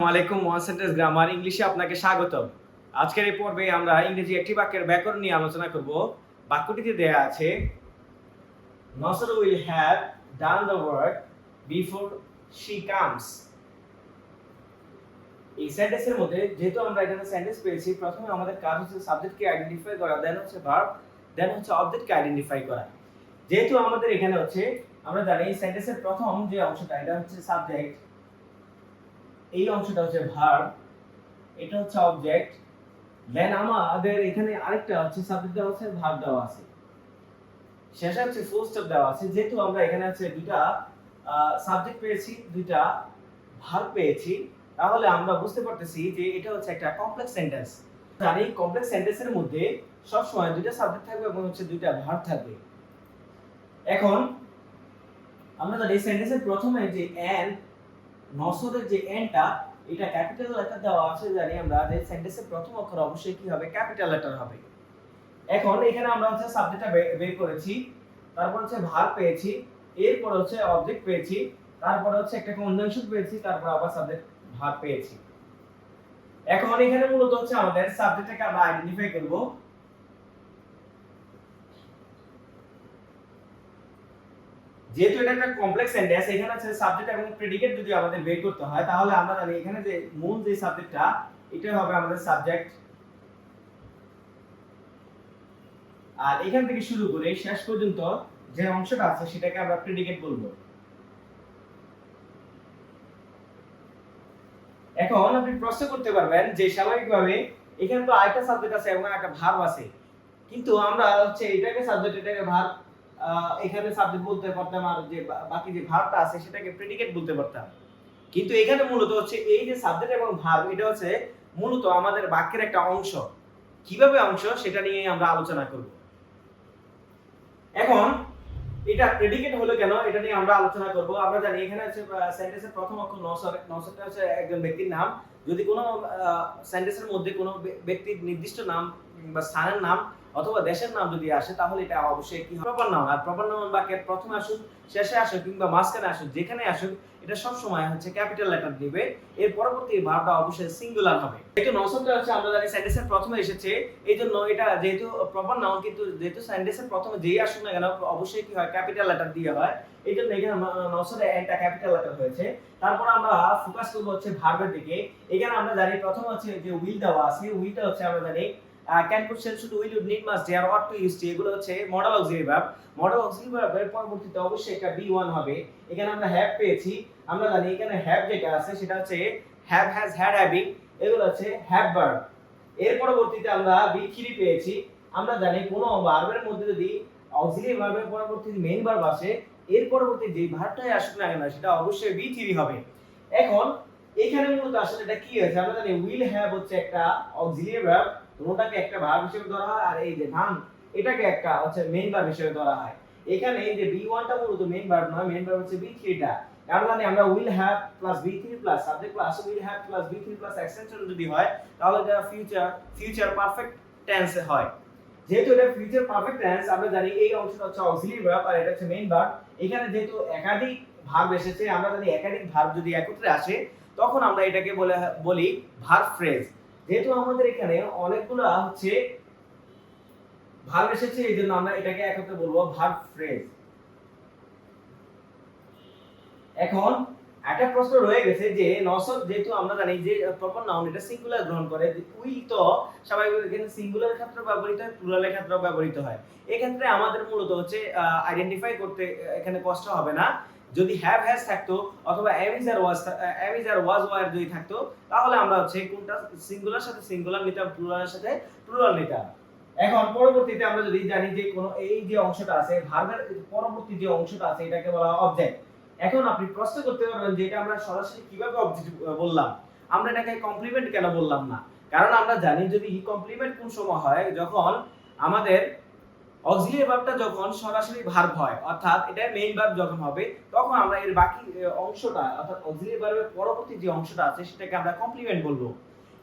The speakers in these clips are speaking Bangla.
আসসালামাইকুম ওয়ান সেন্টেন্স গ্রামার ইংলিশে আপনাকে স্বাগতম। আজকের এই পর্বে আমরা ইংরেজি একটি বাক্যের ব্যাকরণ নিয়ে আলোচনা করব। বাক্যটিতে দেয়া আছে Nasr will have done the work before she comes. এই সেন্টেন্সের মধ্যে যেহেতু আমরা এখানে সেন্টেন্স পেয়েছি, প্রথমে আমাদের কাজ হচ্ছে সাবজেক্টকে আইডেন্টিফাই করা, দেন হচ্ছে ভার্ব, দেন হচ্ছে অবজেক্টকে আইডেন্টিফাই করা। যেহেতু আমাদের এখানে হচ্ছে আমরা জানি এই সেন্টেন্সের প্রথম যে অংশটা এটা হচ্ছে সাবজেক্ট, এই অংশটা হচ্ছে ভার্ব, এটা হচ্ছে অবজেক্ট, দেন আমাদের এখানে আরেকটা হচ্ছে সাবজেক্ট দেওয়া আছে, ভার্ব দেওয়া আছে, শেষে হচ্ছে ফুল স্টপ দেওয়া আছে। যেহেতু আমরা এখানে হচ্ছে দুইটা সাবজেক্ট পেয়েছি, দুইটা ভার্ব পেয়েছি, তাহলে আমরা বুঝতে পারতেছি যে এটা হচ্ছে একটা কমপ্লেক্স সেন্টেন্স। আর এই কমপ্লেক্স সেন্টেন্সের মধ্যে সব সময় দুইটা সাবজেক্ট থাকবে এবং হচ্ছে দুইটা ভার্ব থাকবে। এখন আমরা জানি এই সেন্টেন্সের প্রথমে যে এন্ড, নসরের যে এন্ডটা, এটা ক্যাপিটাল লেটার দেওয়া আছে। জানি আমরা যে সেন্টেন্সের প্রথম অক্ষর অবশ্যই কি হবে, ক্যাপিটাল লেটার হবে। এখন এখানে আমরা হচ্ছে সাবজেক্টটা বের করেছি, তারপর হচ্ছে ভার্ব পেয়েছি, এরপর হচ্ছে অবজেক্ট পেয়েছি, তারপর হচ্ছে একটা কনজাংশন পেয়েছি, তারপর আবার সাবজেক্ট ভার্ব পেয়েছি। এখন এখানে মূলত হচ্ছে আমাদের সাবজেক্টটাকে আমরা আইডেন্টিফাই করব। যেহেতু এটা একটা কমপ্লেক্স সেন্টেন্স, এখানে হচ্ছে সাবজেক্ট এবং প্রেডিকেট যদি আমাদের বের করতে হয়, তাহলে আমরা জানি এখানে যে মূল যে সাবজেক্টটা, এটা হবে আমাদের সাবজেক্ট, আর এখান থেকে শুরু করে শেষ পর্যন্ত যে অংশটা আছে সেটাকে আমরা প্রেডিকেট বলবো। এখন আপনি প্রশ্ন করতে পারবেন যে স্বাভাবিকভাবে এখানে তো আরেকটা সাবজেক্ট আছে এবং একটা ভার্ব আছে, কিন্তু আমরা হচ্ছে এটাকে সাবজেক্ট, এটাকে ভার্ব, এখানে সাবজেক্ট বলতে পারতাম, আর যে বাকি যে ভার্বটা আছে সেটাকে প্রেডিকেট বলতে পারতাম। কিন্তু এখানে মূলত হচ্ছে এই যে সাবজেক্ট এবং ভার্ব, এটা হচ্ছে মূলত আমাদের বাক্যের একটা অংশ। কিভাবে অংশ সেটা নিয়ে আমরা আলোচনা করব। এখন এটা প্রেডিকেট হলো কেন, এটা নিয়ে আমরা আলোচনা করব। আমরা জানি এখানে হচ্ছে সেন্টেন্সের প্রথম অক্ষর নসর, নসরটা হচ্ছে একজন ব্যক্তির নাম। যদি কোনো সেন্টেন্সের মধ্যে কোনো ব্যক্তির নির্দিষ্ট নাম বা স্থানের নাম অথবা দেশের নাম যদি আসে, তাহলে এটা অবশ্যই কি প্রপার নাউন। আর প্রপার নাউন বাক্যের প্রথমে আসুক, শেষে আসুক কিংবা মাঝখানে আসুক, যেখানে আসুক, এটা সব সময় হচ্ছে ক্যাপিটাল লেটার দিবে। এর পরবর্তী ভার্বটা অবশ্যই সিঙ্গুলার হবে। যেহেতু নসরটা হচ্ছে আমরা জানি সেন্টেন্সের প্রথমে এসেছে, এইজন্য এটা যেহেতু প্রপার নাউন, কিন্তু যেহেতু সেন্টেন্সের প্রথমে যেই আসুক না কেন অবশ্যই কি হয়, ক্যাপিটাল লেটার দিয়ে হয়। এইজন্য এখানে নসরে একটা ক্যাপিটাল লেটার হয়েছে। তারপর আমরা ফোকাস করব হচ্ছে ভার্বের দিকে। এখানে আমরা জানি প্রথম হচ্ছে যে উইল দেওয়া আছে, উইলটা হচ্ছে আমরা জানি can, could, shall, should, will, would, need, must, dare, ought to, use to, এগুলো হচ্ছে modal auxiliary verb. Modal auxiliary ভার্বের পরবর্তীতে অবশ্যই একটা বি ওয়ান হবে। এখানে আমরা হ্যাভ পেয়েছি, আমরা জানি এখানে হ্যাভ যেটা আছে সেটা হচ্ছে হ্যাভ, হ্যাজ, হ্যাড, হ্যাভিং, এগুলো হচ্ছে হ্যাভ ভার্ব। এর পরবর্তীতে আমরা বি থ্রি পেয়েছি। আমরা জানি কোন ভার্বের মধ্যে যদি অক্সিলারি ভার্বের পরবর্তীতে মেইন ভার্ব আসে, এর পরবর্তী যে ভার্বটাই আসুক না কেন সেটা অবশ্যই বি থ্রি হবে। এখন এখানে মূলত আসলে এটা কি হয়েছে, আমরা জানি উইল হ্যাভ হচ্ছে একটা অক্সিলারি ভার্ব, ওটাকে একটা ভার্ব হিসেবে ধরা হয়, আর এই যে ধান, এটাকে একটা হচ্ছে মেইন ভার্ব হিসেবে ধরা হয়। এখানে এই যে বি1 টা মূলত মেইন ভার্ব নয়, মেইন ভার্ব হচ্ছে বি3 টা। কারণ জানি আমরা উইল হ্যাভ প্লাস বি3 plus subject plus will have plus বি3 প্লাস এক্সটেনশন যদি হয়, তাহলে এটা ফিউচার পারফেক্ট টেন্স হয়। যেহেতু এটা ফিউচার পারফেক্ট টেন্স, আমরা জানি এই অংশটা হচ্ছে অক্সিলারি ভার্ব আর এটা হচ্ছে মেইন ভার্ব। এখানে যেহেতু একাধিক ভার্ব এসেছে, আমরা জানি একাধিক ভার্ব যদি একত্রে আসে, তখন আমরা এটাকে বলি ভার্ব ফ্রেজ। যেহেতু আমাদের এখানে অনেকগুলো হচ্ছে ভার্ব এসেছে, এই জন্য আমরা এটাকে একত্রে বলবো ভার্ব ফ্রেজ। এখন একটা প্রশ্ন রয়ে গেছে যে নসর, যেহেতু আমরা জানি যে প্রপার নাউন এটা সিঙ্গুলার গ্রহণ করে, উইল তো স্বাভাবিকভাবে এখানে সিঙ্গুলার ক্ষেত্রে ব্যবহৃত হয়, প্লুরালের ক্ষেত্রেও ব্যবহৃত হয়। এই ক্ষেত্রে আমাদের মূলত হচ্ছে আইডেন্টিফাই করতে এখানে কষ্ট হবে না। যদি হ্যাভ, হ্যাজ থাকতো অথবা am is are was were যদি থাকতো, তাহলে আমরা হচ্ছে কোনটা সিঙ্গুলার সাথে সিঙ্গুলার নিতাম, প্লুরালের সাথে প্লুরাল নিতাম। এখন পরবর্তীতে আমরা যদি জানি যে কোন এই যে অংশটা আছে ভার্বের পরবর্তী যে অংশটা আছে এটাকে বলা হয় অবজেক্ট। এখন আপনি প্রশ্ন করতে পারবেন যে এটা আমরা সরাসরি কিভাবে অবজেক্ট বললাম, আমরা এটাকে কমপ্লিমেন্ট কেন বললাম না? কারণ আমরা জানি যদি কমপ্লিমেন্ট কোন সময় হয়, যখন আমাদের অক্সিলারি ভার্বটা যখন সরাসরি ভার্ব হয়, অর্থাৎ এটা মেইন ভার্ব যখন হবে, তখন আমরা এর বাকি অংশটা অর্থাৎ অক্সিলারি ভার্বের পরবর্তী যে অংশটা আছে সেটাকে আমরা কমপ্লিমেন্ট বলবো।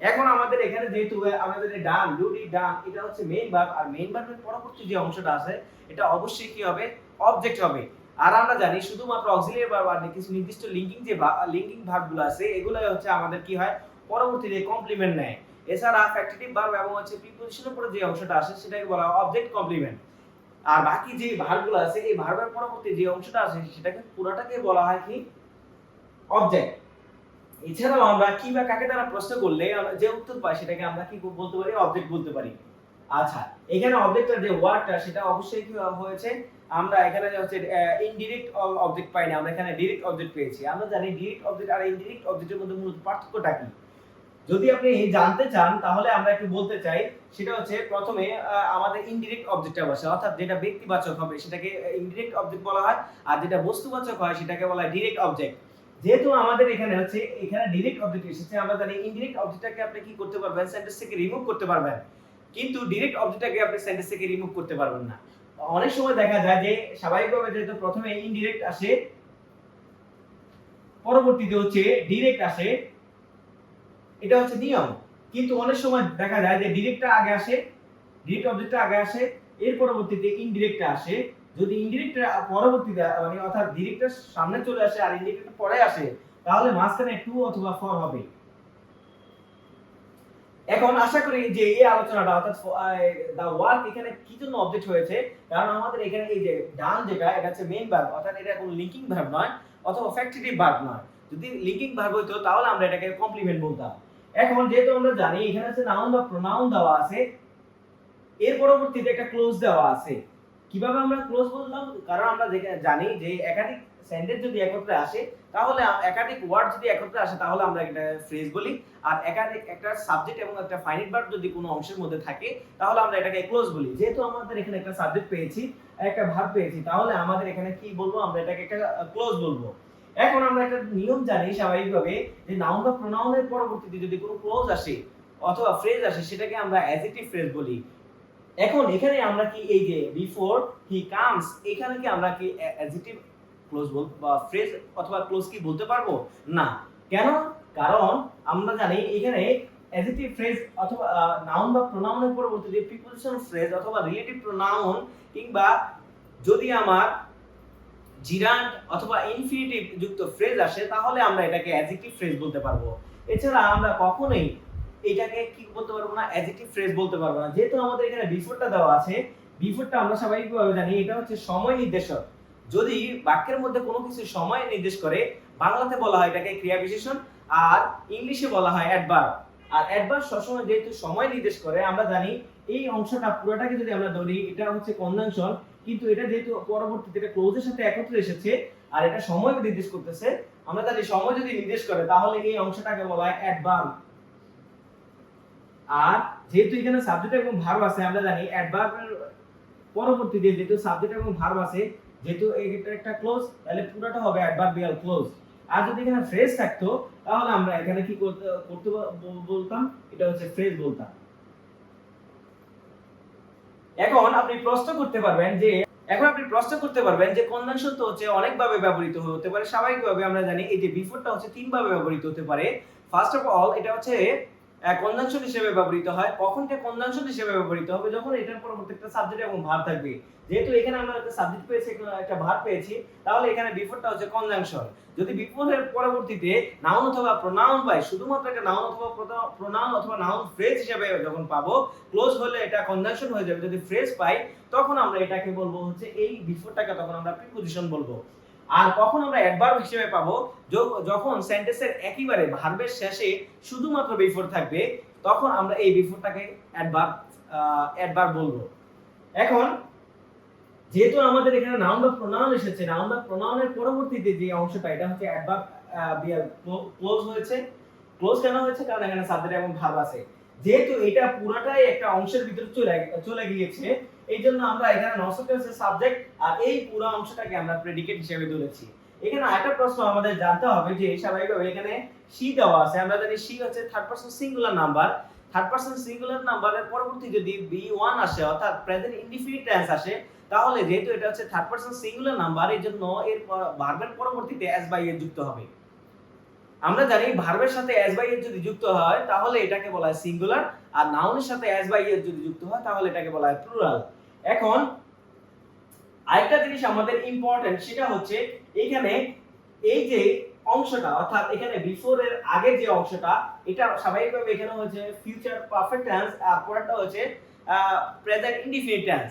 এখন আমাদের এখানে যেহেতু আমাদের ডান, ডু, ডিড, ডান, এটা হচ্ছে মেইন ভার্ব, আর মেইন ভার্বের পরবর্তী যে অংশটা আছে এটা অবশ্যই কি হবে, অবজেক্ট হবে। আর আমরা জানি শুধুমাত্র অক্সিলিয়ারি ভার্ব আর কিছু নির্দিষ্ট লিঙ্কিং ভার্বগুলো আছে এগুলো হচ্ছে আমাদের কি হয় পরবর্তীতে কমপ্লিমেন্ট নেয়। এছাড়া ফ্যাক্টিটিভ ভার্ব এবং হচ্ছে প্রিপোজিশনের পরে যে অংশটা আসে সেটাকে বলা হয় অবজেক্ট কমপ্লিমেন্ট। আর বাকি যে ভার্বগুলো আছে এই ভার্বের পরবর্তী যে অংশটা আছে সেটাকে পুরোটাকে বলা হয় কি অবজেক্ট। এছাড়াও আমরা কি বা কাকে দ্বারা প্রশ্ন করলে যে উত্তর পাই সেটাকে আমরা কি বলতে পারি অবজেক্ট বলতে পারি। আচ্ছা এখানে অবজেক্টের যে ওয়ার্ডটা সেটা অবশ্যই কি হয়েছে আমরা এখানে হচ্ছে ইনডিরেক্ট অবজেক্ট পাইনি, আমরা এখানে ডাইরেক্ট অবজেক্ট পেয়েছি। আমরা জানি ডাইরেক্ট অবজেক্ট আর ইনডিরেক্ট অবজেক্টের মধ্যে মূলত পার্থক্যটা কি যদি আপনি জানতে চান তাহলে আমরা একটু বলতে চাই। সেটা হচ্ছে প্রথমে আমাদের ইনডিরেক্ট অবজেক্টটা বসে, অর্থাৎ যেটা ব্যক্তিবাচক হবে সেটাকে ইনডিরেক্ট অবজেক্ট বলা হয়, আর যেটা বস্তুবাচক হয় সেটাকে বলা হয় ডাইরেক্ট অবজেক্ট। যেহেতু আমাদের এখানে হচ্ছে এখানে ডাইরেক্ট অবজেক্ট এসেছে, আমরা জানি ইনডিরেক্ট অবজেক্টটাকে আপনি কি করতে পারবেন সেন্টেন্স থেকে রিমুভ করতে পারবেন, কিন্তু ডাইরেক্ট অবজেক্টটাকে আপনি সেন্টেন্স থেকে রিমুভ করতে পারবেন না। অনেক সময় দেখা যায় যে স্বাভাবিকভাবে যেহেতু প্রথমে ইনডিরেক্ট আসে পরবর্তীতে হচ্ছে ডাইরেক্ট আসে, এটা হচ্ছে নিয়ম। কিন্তু অনেক সময় দেখা যায় যে ডাইরেক্টটা আগে আসে, ডাইরেক্ট অবজেক্টটা আগে আসে, এর পরবর্তীতে ইনডিরেক্টটা আসে। যদি ইনডিরেক্টটা পরবর্তীতে মানে অর্থাৎ ডাইরেক্টটা সামনে চলে আসে আর ইনডিরেক্টটা পরে আসে তাহলে মাঝখানে টু অথবা ফর হবে। এখন আশা করি যে এই আলোচনাটা অর্থাৎ দা ওয়ার্ক এখানে কি জন্য অবজেক্ট হয়েছে, কারণ আমাদের এখানে এই যে ডান যেটা এটা হচ্ছে মেইন ভার্ব, অর্থাৎ এটা কোনো লিঙ্কিং ভার্ব নয় অথবা ফ্যাক্টিটিভ ভার্ব নয়। যদি লিঙ্কিং ভার্ব হতো তাহলে আমরা এটাকে কমপ্লিমেন্ট বলতাম। এখন যেহেতু আমরা জানি এখানে আছে নাউন বা প্রোনাউন দেওয়া আছে, এর পরবর্তীতে একটা ক্লোজ দেওয়া আছে। কিভাবে আমরা ক্লোজ বললাম, কারণ আমরা জানি যে একাধিক সেন্টেন্স যদি একত্রে আসে তাহলে একাধিক ওয়ার্ড যদি একত্রে আসে তাহলে আমরা একটা ফ্রেজ বলি, আর একাধিক একটা সাবজেক্ট এবং একটা ফাইনাইট ভার্ব যদি কোনো অংশের মধ্যে থাকে তাহলে আমরা এটাকে ক্লোজ বলি। যেহেতু আমাদের এখানে একটা সাবজেক্ট পেয়েছি একটা ভার্ব পেয়েছি তাহলে আমাদের এখানে কি বলবো, আমরা এটাকে একটা ক্লোজ বলবো। এখন আমরা একটা নিয়ম জানি স্বাভাবিকভাবে যে নাউন বা প্রোনাউনের পরবর্তীতে যদি কোনো ক্লোজ আসে অথবা ফ্রেজ আসে সেটাকে আমরা অ্যাডজেক্টিভ ফ্রেজ বলি। এখন এখানে আমরা কি এই যে বিফোর হি কামস এখানে কি আমরা কি অ্যাডজেক্টিভ ক্লোজ বল বা ফ্রেজ অথবা ক্লোজ কি বলতে পারবো না? কেন? কারণ আমরা জানি এখানে অ্যাডজেক্টিভ ফ্রেজ অথবা নাউন বা প্রোনাউনের পরবর্তীতে প্রিপোজিশন ফ্রেজ অথবা রিলেটিভ প্রোনাউন কিংবা যদি আমার জিরান্ট অথবা ইনফিনিটিভ যুক্ত ফ্রেজ আসে তাহলে আমরা এটাকে অ্যাডজেক্টিভ ফ্রেজ বলতে পারবো। এছাড়া আমরা কখনোই এটাকে কি বলতে পারবো না, অ্যাডজেক্টিভ ফ্রেজ বলতে পারবো না। যেহেতু আমাদের এখানে বিফোরটা দেওয়া আছে, বিফোরটা আমরা স্বাভাবিকভাবে জানি এটা হচ্ছে সময় নির্দেশক। যদি বাক্যের মধ্যে কোনো কিছু সময় নির্দেশ করে বাংলাতে বলা হয় এটাকে ক্রিয়া বিশেষণ, আর ইংলিশে বলা হয় অ্যাডভার্ব। আর অ্যাডভার্ব সবসময় যেহেতু সময় নির্দেশ করে আমরা জানি এই অংশটা পুরোটাকে যদি আমরা ধরি এটা হচ্ছে কনজাংশন, কিন্তু এটা যেহেতু পরবর্তীতে এটা ক্লোজের সাথে একত্রে এসেছে আর এটা সময় নির্দেশ করতেছে, আমরা জানি সময় যদি নির্দেশ করে তাহলে এই অংশটাকে বলা হয় অ্যাডভার্ব। আর যেহেতু এখানে সাবজেক্ট এবং ভার্ব আছে আমরা জানি অ্যাডভার্বের পরবর্তীতে যেহেতু সাবজেক্ট এবং ভার্ব আছে যেহেতু এটা একটা ক্লোজ তাহলে পুরোটা হবে অ্যাডভার্বিয়াল ক্লোজ। আর যদি এখানে ফ্রেজ থাকতো তাহলে আমরা এখানে কি করতে বলতাম, এটা হচ্ছে ফ্রেজ বলতাম। এখন আপনি প্রশ্ন করতে পারবেন যে কনজাংশন তো হচ্ছে অনেকভাবে ব্যবহৃত হতে পারে। স্বাভাবিকভাবে আমরা জানি এই যে বিফোরটা হচ্ছে তিন ভাবে ব্যবহৃত হতে পারে। ফার্স্ট অফ অল এটা হচ্ছে কনজাংশন হিসেবে ব্যবহৃত হয়। কখন এটা কনজাংশন হিসেবে ব্যবহৃত হবে, যখন এটার পরবর্তী একটা সাবজেক্ট এবং ভার্ব থাকবে। যেহেতু এখানে আমরা একটা সাবজেক্ট পেয়েছি একটা ভার্ব পেয়েছি তাহলে এখানে বিফোরটা হচ্ছে কনজাংশন। যদি বিফোরের পরবর্তীতে নাউন অথবা প্রোনাউন পাই, শুধুমাত্র একটা নাউন অথবা প্রোনাউন অথবা নাউন ফ্রেজ হিসেবে যখন পাবো, ক্লোজ হলে এটা কনজাংশন হয়ে যাবে। যদি ফ্রেজ পাই তখন আমরা এটাকে বলবো হচ্ছে এই বিফোরটাকে তখন আমরা প্রিপোজিশন বলবো। আর কখন আমরা অ্যাডভার্ব হিসেবে পাবো, যখন সেন্টেন্সের একেবারে ভার্বের শেষে শুধুমাত্র বিফোর থাকবে তখন আমরা এই বিফোরটাকে অ্যাডভার্ব বলবো। এখন যেহেতু আমাদের এখানে নাউন বা প্রোনাউন এসেছে, নাউন বা প্রোনাউনের পরবর্তীতে যে অংশটা এটা হচ্ছে অ্যাডভার্ব ক্লোজ হয়েছে। ক্লোজ কেন হয়েছে? কারণ এখানে সাবজেক্ট এবং ভার্ব আছে। যেহেতু এটা পুরাটাই একটা অংশের ভিতরে চলে গিয়েছে এইজন্য আমরা এখানে নসবটা হচ্ছে সাবজেক্ট আর এই পুরো অংশটাকে আমরা প্রেডিকেট হিসেবে ধরেছি। এখানে আরেকটা প্রশ্ন আমাদের জানতে হবে যে স্বাভাবিকভাবে এখানে শি দেওয়া আছে, আমরা জানি শি হচ্ছে third person singular number. Third person singular নাম্বারের পরবর্তী যদি বি1 আসে অর্থাৎ প্রেজেন্ট ইনডিফিনিট টেন্স আসে তাহলে যেহেতু এটা হচ্ছে থার্ড পারসন সিঙ্গুলার নাম্বার এইজন্য এর ভার্বের পরবর্তীতে এস বাই এর যুক্ত হবে। আমরা জানি ভার্বের সাথে এস বাই এর যদি যুক্ত হয় তাহলে এটাকে বলা হয় সিঙ্গুলার, আর নাউনের সাথে এস বাই এর যদি যুক্ত হয় তাহলে এটাকে বলা হয় প্লুরাল। এখন আরেকটা জিনিস আমাদের ইম্পর্টেন্ট, সেটা হচ্ছে এখানে এই যে অংশটা, অর্থাৎ এখানে বিফোর এর আগের যে অংশটা, এটা স্বাভাবিকভাবে এখানে হচ্ছে ফিউচার পারফেক্ট টেন্স, আর পরেরটা হচ্ছে প্রেজেন্ট ইনডিফিনিট টেন্স।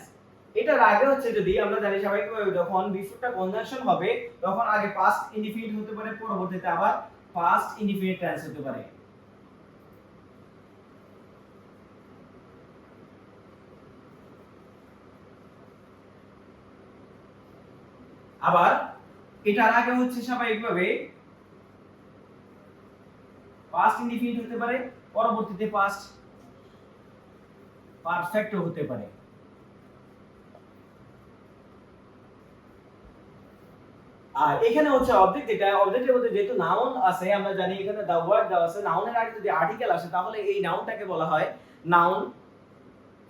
এটার আগে হচ্ছে, যদি আমরা জানি স্বাভাবিকভাবে যখন বিফোরটা কনজাংশন হবে তখন আগে পাস্ট ইনডিফিনিট হতে পারে, পরবর্তীতে আবার পাস্ট ইনডিফিনিট টেন্স হতে পারে। আবার এটার আগে হচ্ছে স্বাভাবিকভাবে পাস্ট ইনডিফিনিট হতে পারে, পরবর্তীতে পাস্ট পারফেক্ট হতে পারে। আর এখানে হচ্ছে অবজেক্ট, যেটা অবজেক্টের মধ্যে যেহেতু নাউন আছে, আমরা জানি এখানে দা ওয়ার্ড দেওয়া আছে, নাউনের আগে যদি আর্টিকেল আসে তাহলে এই নাউনটাকে বলা হয় নাউন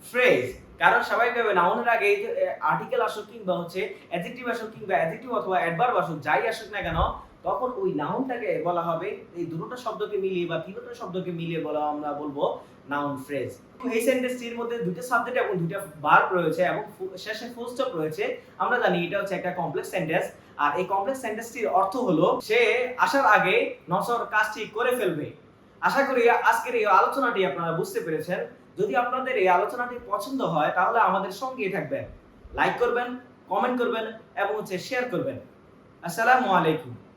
ফ্রেজ। কারণ স্বাভাবিকভাবে নাউনের আগে এই যে আর্টিকেল আসুক কিংবা হচ্ছে অ্যাডজেক্টিভ আসুক কিংবা অ্যাডজেক্টিভ অথবা অ্যাডভার্ব আসুক, যাই আসুক না কেন, তখন ওই নাউনটাকে বলা হবে, এই দুটো শব্দকে মিলিয়ে বা তিনটা শব্দকে মিলিয়ে বলা আমরা বলবো নাউন ফ্রেজ। এই সেন্টেন্সটির মধ্যে দুটো সাবজেক্ট এবং দুটো ভার্ব রয়েছে এবং শেষে ফুল স্টপ রয়েছে। আমরা জানি এটা হচ্ছে একটা কমপ্লেক্স সেন্টেন্স। আর এই কমপ্লেক্স সেন্টেন্সটির অর্থ হলো সে আসার আগে নসর কাজটি করে ফেলবে। আশা করি আজকের এই আলোচনাটি আপনারা বুঝতে পেরেছেন। যদি আপনাদের এই আলোচনাটি পছন্দ হয় তাহলে আমাদের সঙ্গেই থাকবেন, লাইক করবেন, কমেন্ট করবেন এবং হচ্ছে শেয়ার করবেন। আসসালামু আলাইকুম।